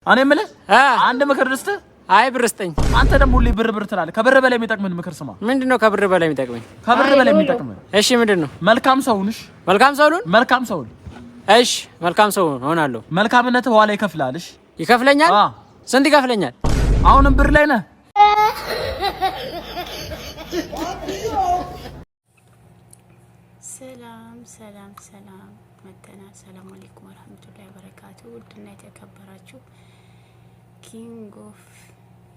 እኔ የምልህ አንድ ምክር ልስጥ። አይ ብር ስጠኝ። አንተ ደግሞ ሁሌ ብር ትላለህ። ከብር በላይ የሚጠቅምን ምክር ስማ። ምንድነው ከብር በላይ የሚጠቅመኝ? ከብር በላይ የሚጠቅምን? እሺ ምንድነው? መልካም ሰው ሁንሽ። መልካም ሰው ሁን። መልካም ሰው ሁን። እሺ መልካም ሰው ሆናለሁ። መልካምነት በኋላ ይከፍላልሽ። ይከፍለኛል? ስንት ይከፍለኛል? አሁንም ብር ላይ ነህ። ሰላም መተና ሰላም አለይኩም ወራህመቱላሂ ወበረካቱ። ውድና የተከበራችሁ ኪንግ ኦፍ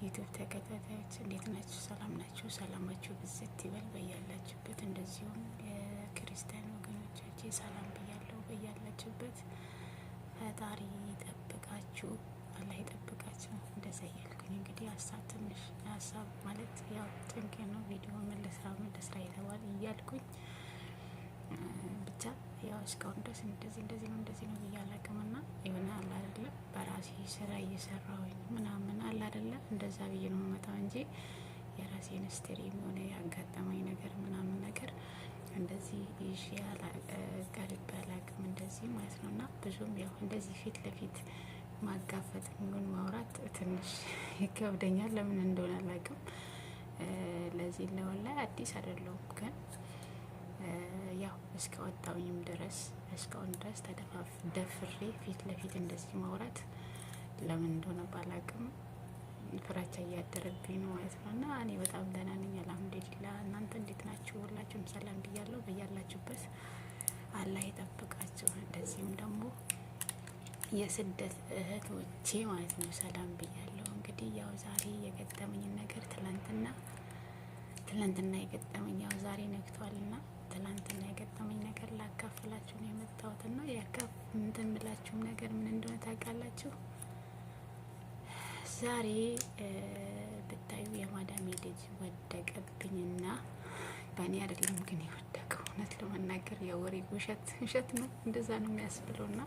ዩቲዩብ ተከታታዮች እንዴት ናችሁ? ሰላም ናችሁ? ሰላማችሁ ብዝት ይበል በያላችሁበት። እንደዚሁም የክርስቲያን ወገኖቻችን ሰላም ብያለሁ። በያላችሁበት ፈጣሪ ይጠብቃችሁ፣ አላህ ይጠብቃችሁ። እንደዛ እያልኩኝ እንግዲህ ሀሳብ ማለት ያው ጭንቅ ነው። ቪዲዮ መለስራ የተባለ እያልኩኝ ብቻ ያው እስካሁን ድረስ እንደዚህ ነው ብዬ አላውቅምና የሆነ አለ አይደለ በራሴ ስራ እየሰራሁኝ ምናምን አለ አይደለ እንደዛ ብዬ ነው የምመጣው እንጂ የራሴን ስትሪም የሆነ ያጋጠመኝ ነገር ምናምን ነገር እንደዚህ ይዤ ቀርቤ አላውቅም እንደዚህ ማለት ነውና ብዙም ያው እንደዚህ ፊት ለፊት ማጋፈጥ ምን ማውራት ትንሽ ይከብደኛል። ለምን እንደሆነ አላውቅም። ለዚህ ለወላሂ አዲስ አይደለሁም ግን ያው እስከወጣሁኝም ድረስ እስካሁን ድረስ ደፍሬ ፊት ለፊት እንደዚህ ማውራት ለምን እንደሆነ ባላውቅም ፍራቻ እያደረብኝ ነው ማለት ነው። እና እኔ በጣም ደህና ነኝ አልሐምዱሊላህ። እናንተ እንዴት ናችሁ? ሁላችሁም ሰላም ብያለሁ። በያላችሁበት አላህ ይጠብቃችሁ። እንደዚህም ደግሞ የስደት እህቶቼ ማለት ነው ሰላም ብያለሁ። እንግዲህ ያው ዛሬ የገጠመኝ ነገር ትላንትና የገጠመኝ ያው ዛሬ ነግቷልና ትላንትና የገጠመኝ ነገር ላካፍላችሁ ነው የመጣሁት። እና እንትን ብላችሁም ነገር ምን እንደሆነ ታውቃላችሁ? ዛሬ ብታዩ የማዳሜ ልጅ ወደቀብኝና በእኔ አይደለም ግን የወደቀው እውነት ለመናገር የወሬ ውሸት ነው እንደዛ ነው የሚያስብለውና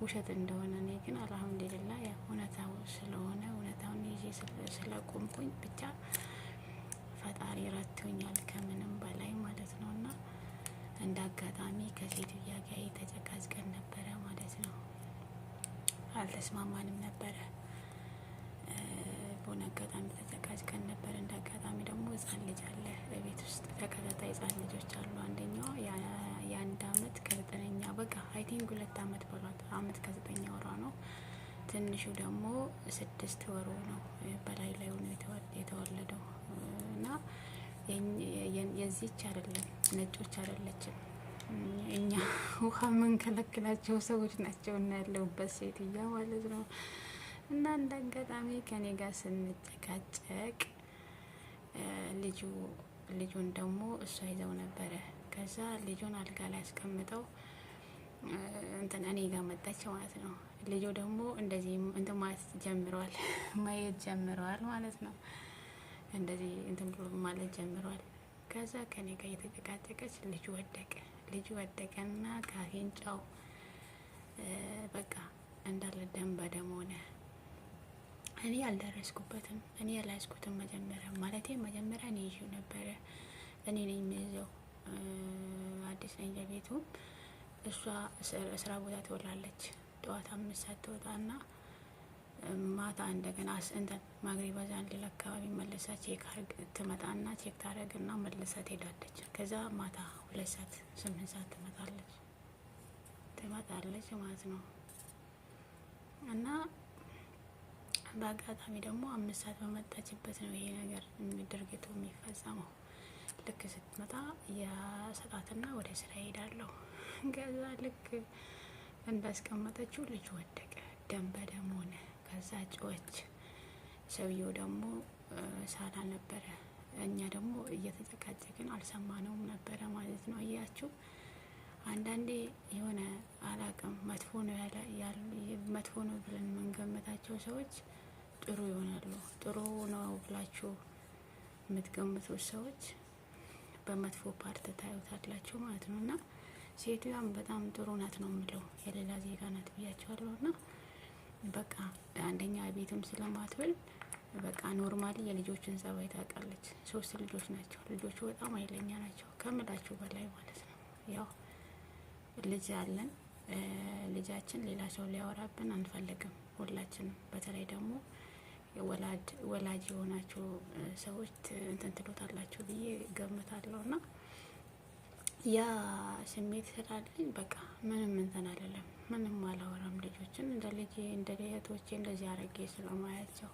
ውሸት እንደሆነ እኔ ግን አልሐምዱሊላህ ያ እውነታው ስለሆነ እውነታውን ይዤ ስለቆምኩኝ ብቻ ፈጣሪ ረድቶኛል ከምንም በላይ ማለት ነው። እና እንደ አጋጣሚ ከሴትዮዋ ጋር የተጨቃጭቀን ነበረ ማለት ነው። አልተስማማንም ነበረ። በሆነ አጋጣሚ ተጨቃጭቀን ነበር። እንደ አጋጣሚ ደግሞ ህጻን ልጅ አለ በቤት ውስጥ ተከታታይ ህጻን ልጆች አሉ። አንደኛው የአንድ አመት ከ9ኛ በቃ አይ ቲንክ 2 አመት በሏት አመት ከ9 ወሯ ነው። ትንሹ ደግሞ 6 ወሩ ነው። በላይ ላይ ሆኖ የተወለደው እና የዚች አይደለም ነጮች አይደለችም። እኛ ውሃ የምንከለክላቸው ሰዎች ናቸው እና ያለሁበት ሴትዮዋ ማለት ነው። እና እንደ አጋጣሚ ከኔ ጋር ስንጨቃጨቅ ልጁን ደግሞ እሷ ይዘው ነበረ። ከዛ ልጁን አልጋ ላይ አስቀምጠው እኔ ጋር መጣች ማለት ነው። ልጁ ደግሞ እንደዚህ ማየት ጀምረዋል ማለት ነው። እንደዚህ ብሎ ማለት ጀምሯል። ከዛ ከኔ ጋር እየተጨቃጨቀች ልጁ ወደቀና ከአፍንጫው በቃ እንዳለ ደም በደም ሆነ። እኔ አልደረስኩበትም። እኔ ያላስኩትም መጀመሪያ እኔ ይዤው ነበረ። እኔ ነኝ የሚይዘው። አዲስ ነኝ ለቤቱ። እሷ ስራ ቦታ ትውላለች። ጠዋት 5 ሰዓት ትወጣና ማታ እንደገና ማግሪባ ዛንሌላ አካባቢ መልሳ ትመጣና ቼክ ታደርግና መልሳ ትሄዳለች። ከዛ ማታ 2 ሰዓት 8 ሰዓት ትመጣለች ማለት ነው። እና በአጋጣሚ ደግሞ 5 ሰዓት በመጣችበት ነው ይሄ ነገር ድርጊቱ የሚፈጸመው። ልክ ስትመጣ የሰጣትና ወደ ስራ ሄዳለሁ። ከዛ ልክ እንዳስቀመጠችው ልጁ ወደቀ፣ ደም በደም ሆነ። ከዛ ጮኸች። ሰውየው ደግሞ ሳላ ነበረ። እኛ ደግሞ እየተጨቃጨቅን አልሰማነውም ነበረ ማለት ነው። እያችሁ አንዳንዴ የሆነ አላቅም መጥፎ ነው ብለን የምንገምታቸው ሰዎች ጥሩ ይሆናሉ። ጥሩ ነው ብላችሁ የምትገምቱት ሰዎች በመጥፎ ፓርት ታዩታላችሁ ማለት ነው። እና ሴትዮዋም በጣም ጥሩ ናት ነው የምለው፣ የሌላ ዜጋ ናት ብያቸዋለሁ። እና በቃ አንደኛ ቤትም ስለማትብል በቃ ኖርማሊ የልጆችን ጸባይ ታውቃለች። 3 ልጆች ናቸው። ልጆቹ በጣም ኃይለኛ ናቸው ከምላችሁ በላይ ማለት ነው። ያው ልጅ አለን። ልጃችን ሌላ ሰው ሊያወራብን አንፈልግም። ሁላችንም በተለይ ደግሞ ወላጅ የሆናችሁ ሰዎች እንትን ትሉታላችሁ ብዬ ገምታለሁና ያ ስሜት ስላለኝ በቃ ምንም እንትን አይደለም፣ ምንም አላወራም። ልጆችን እንደ ልጄ እንደ እህቶቼ እንደዚህ አረጌ ስለማያቸው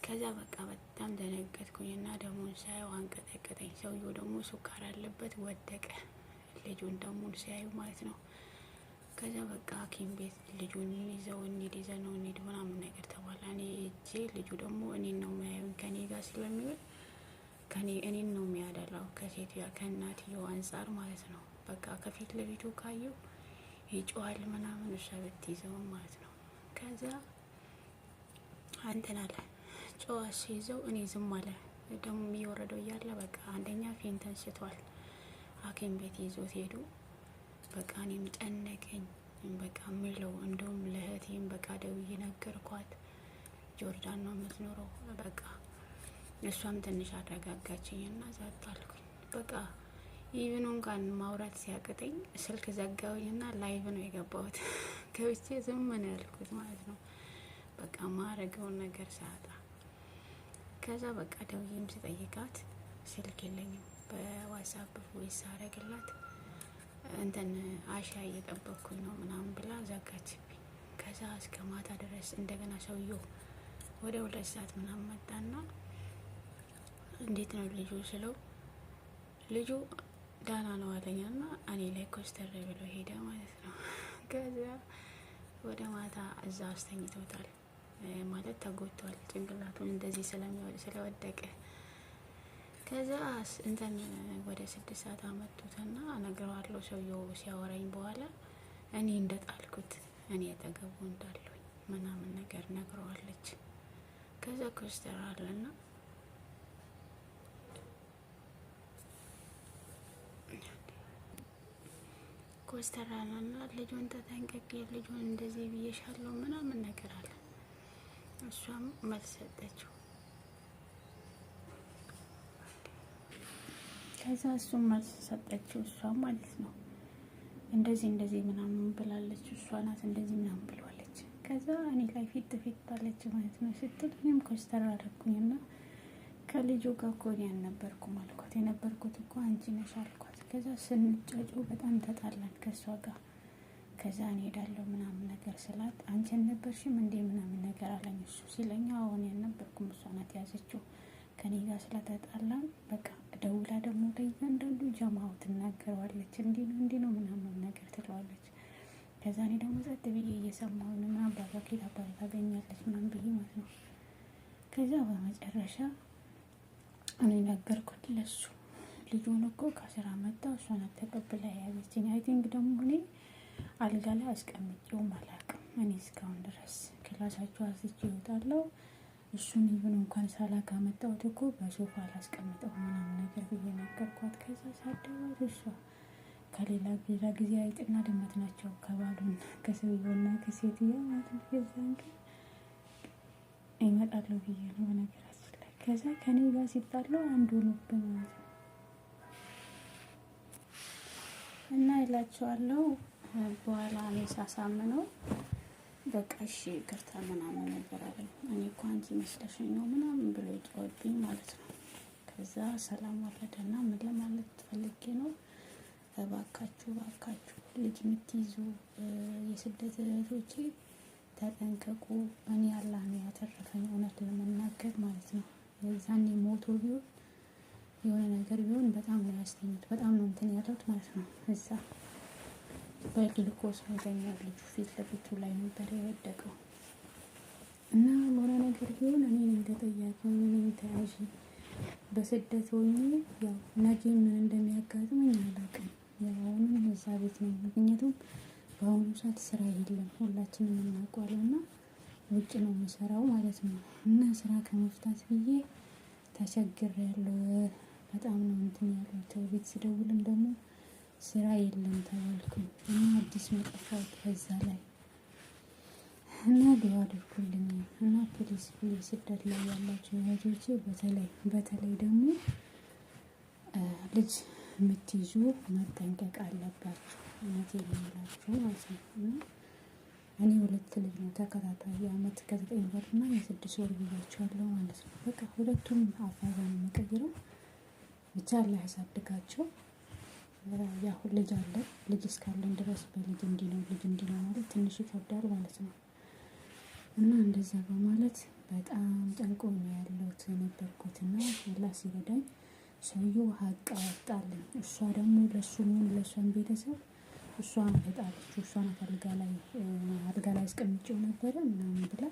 ከዛ በቃ በጣም ደነገጥኩኝና ደሙን ሳየው አንቀጠቀጠኝ። ሰውየው ደግሞ ሱካር አለበት ወደቀ፣ ልጁን ደሙን ሲያዩ ማለት ነው። ከዛ በቃ ሐኪም ቤት ልጁን ይዘው እንሂድ ምናምን ነገር ተባለ። እኔ እጄ ልጁ ደግሞ እኔን ነው የሚያዩኝ ከኔ ጋር ስለሚውል እኔን ነው የሚያደላው ከሴትያ ከእናትየው አንጻር ማለት ነው። በቃ ከፊት ለፊቱ ካየው ይጮሃል ምናምን እሷ ብትይዘው ማለት ነው። ከዛ አንተን አለ ጨዋ ሲይዘው እኔ ዝም አለ። ደግሞ የሚወረደው እያለ በቃ አንደኛ ፊንተን ስቷል። ሐኪም ቤት ይዞት ሄዱ። በቃ እኔም ጨነቀኝ። በቃ ምለው እንደውም ለእህቴም በቃ ደውዬ ነገርኳት። ጆርዳን ነው የምትኖረው። በቃ እሷም ትንሽ አረጋጋችኝና ዛጣልኩኝ። በቃ ኢቭን እንኳን ማውራት ሲያቅተኝ ስልክ ዘጋውኝና ላይቭ ነው የገባሁት። ከብቼ ዝም ነው ያልኩት ማለት ነው። በቃ ማረገውን ነገር ሳጣ ከዛ በቃ ደውዬም ስጠይቃት ስልክ የለኝም። በዋትስአፕ ቮይስ አረግላት እንትን አሻ እየጠበቅኩኝ ነው ምናምን ብላ ዘጋችብኝ። ከዛ እስከ ማታ ድረስ እንደገና ሰውየው ወደ 2 ሰዓት ምናምን መጣና እንዴት ነው ልጁ ስለው ልጁ ዳና ነው አለኛና እኔ ላይ ኮስተር ብሎ ሄደ ማለት ነው። ከዛ ወደ ማታ እዛ አስተኝቶታል ማለት ተጎድቷል። ጭንቅላቱን እንደዚህ ስለወደቀ ከዛ እንትን ወደ 6 ሰዓት አመጡትና እነግረዋለሁ። ሰውየው ሲያወራኝ በኋላ እኔ እንደጣልኩት እኔ ያጠገቡ እንዳለሁኝ ምናምን ነገር ነግረዋለች። ከዛ ኮስተር አለና ልጁን ተጠንቀቂ፣ ልጁን እንደዚህ ብዬሻለሁ ምናምን ነገር አለ። እሷም መልስ ሰጠችው። ከዛ እሱም መልስ ሰጠችው። እሷ ማለት ነው እንደዚህ ምናምን ብላለች። እሷ ናት እንደዚህ ምናምን ብለዋለች። ከዛ እኔ ላይ ፊት ባለች ማለት ነው ስትል እኔም ኮስተር አደረኩኝና ከልጁ ጋር እኮ እኔ አልነበርኩም አልኳት። የነበርኩት እኮ አንቺ ነሽ አልኳት። ከዛ ስንጫጩ በጣም ተጣላን ከእሷ ጋር። ከዛ እንሄዳለሁ ምናምን ነገር ስላት አንቺ አልነበርሽም እንዴ ምናምን ነገር አለኝ። እሱ ሲለኝ አሁን ያልነበርኩም እሷ ናት ያዘችው ከኔ ጋር ስለተጣላን በቃ ደውላ ደግሞ ለእያንዳንዱ ጀማው ትናገረዋለች። እንዲህ ነው ምናምን ነገር ትለዋለች። ከዛ እኔ ደግሞ ጸጥ ብዬ እየሰማሁ ነው ምናምን ባባኬት አባሪ ታገኛለች ምናምን ብዬ ማለት ነው። ከዛ በመጨረሻ እኔ ነገርኩት ለሱ። ልጁን እኮ ከስራ መጣ እሷ ናት ተቀብላ ያዘችኝ። አይ ቲንክ ደግሞ እኔ አልጋ ላይ አስቀምጬውም አላውቅም። እኔ እስካሁን ድረስ ክላሳቸው አዝቼ ይወጣለሁ። እሱን ይሁን እንኳን ሳላካ መጣሁት እኮ በሶፋ አላስቀምጠው ምናምን ነገር ብዬ ነገርኳት። ከዛ ሳደባት እሷ ከሌላ ጊዜ አይጥና ድመት ናቸው ከባሉን ከሰውየውና ከሴትዮ ማለት ነው። ከዛን ይመጣሉ ብዬ ነው በነገራችን ላይ። ከዛ ከኔ ጋር ሲጣሉ አንዱ ነው ማለት ነው እና ይላቸዋለሁ። በኋላ እኔ ሳሳምነው በቃ እሺ ይቅርታ ምናምን ነገር አለኝ። እኔ እኮ አንቺ መስለሽኝ ነው ምናምን ብሎ ይጮህብኝ ማለት ነው። ከዛ ሰላም ወረደና ምን ለማለት ፈልጌ ነው፣ እባካችሁ ልጅ የምትይዙ የስደት እህቶቼ ተጠንቀቁ። እኔ አላህ ነው ያተረፈኝ እውነት ለመናገር ማለት ነው። የዛኔ ሞቶ ቢሆን የሆነ ነገር ቢሆን በጣም ነው ያስተኛት፣ በጣም ነው እንትን ያለው ማለት ነው። እዛ በግሉኮስ ወደኛ ልጁ ፊት ለፊቱ ላይ ነበር የወደቀው እና የሆነ ነገር ቢሆን እኔ እንደጠያቂ ምን ተያዥ በስደት ሆኜ ያው ነገ ምን እንደሚያጋጥመኝ አላውቅም። ያው አሁንም እዛ ቤት ነው፣ ምክንያቱም በአሁኑ ሰዓት ስራ የለም ሁላችንም እናውቀዋለንና ውጭ ነው የምሰራው ማለት ነው። እና ስራ ከመፍታት ብዬ ተቸግሬያለሁ። በጣም ነው እንትን ያለው። ቤት ስደውልም ደግሞ ስራ የለም ተባልኩኝ እና አዲስ መጥፋት በዛ ላይ እና ዱአ አድርጉልኝ እና ፕሊስ ስደት ላይ ያላችሁ እህቶቼ በተለይ ደግሞ ልጅ የምትይዙ መጠንቀቅ አለባችሁ። እውነቴን ነው የምላችሁ ማለት ነው። እና እኔ ሁለት ልጅ ነው ተከታታይ የአመት ከ9 ወርና የ6 ወር ብያቸዋለሁ ማለት ነው። በቃ ሁለቱም አፋዛ ነው የምቀይረው። ብቻ አላህ ያሳድጋቸው። ያው ልጅ አለ ልጅ እስካለን ድረስ በልጅ እንዲህ ነው ማለት ትንሽ ይከብዳል ማለት ነው። እና እንደዛ በማለት በጣም ጨንቆኝ ነው ያለሁት የነበርኩትና አላህ ሲረዳኝ ሰውዬው ሀቅ አወጣልኝ። እሷ ደግሞ ለእሷም ቤተሰብ እሷ ተጣለች። እሷ ናት አልጋ ላይ አስቀምጬው ነበረ ምናምን ብላ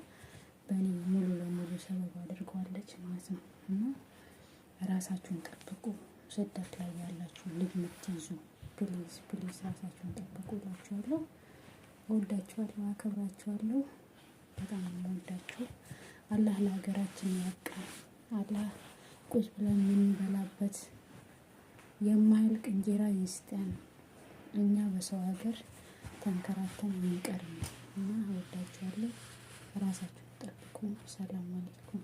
በእኔ ሙሉ ለሙሉ ሰበብ አድርገዋለች ማለት ነው። እና ራሳችሁን ጠብቁ፣ ስደት ላይ ያላችሁ ልጅ የምትይዙ ፕሊዝ ራሳችሁን ጠብቁ እላችኋለሁ። እወዳችኋለሁ፣ አከብራችኋለሁ። በጣም የምወዳችሁ። አላህ ለሀገራችን ያብቃን። አላህ ቁጭ ብለን የምንበላበት የማያልቅ እንጀራ ይስጠን። እኛ በሰው ሀገር ተንከራተን አንቀርም እና እወዳችኋለሁ። ራሳችሁን ጠብቁ። ሰላም አለይኩም።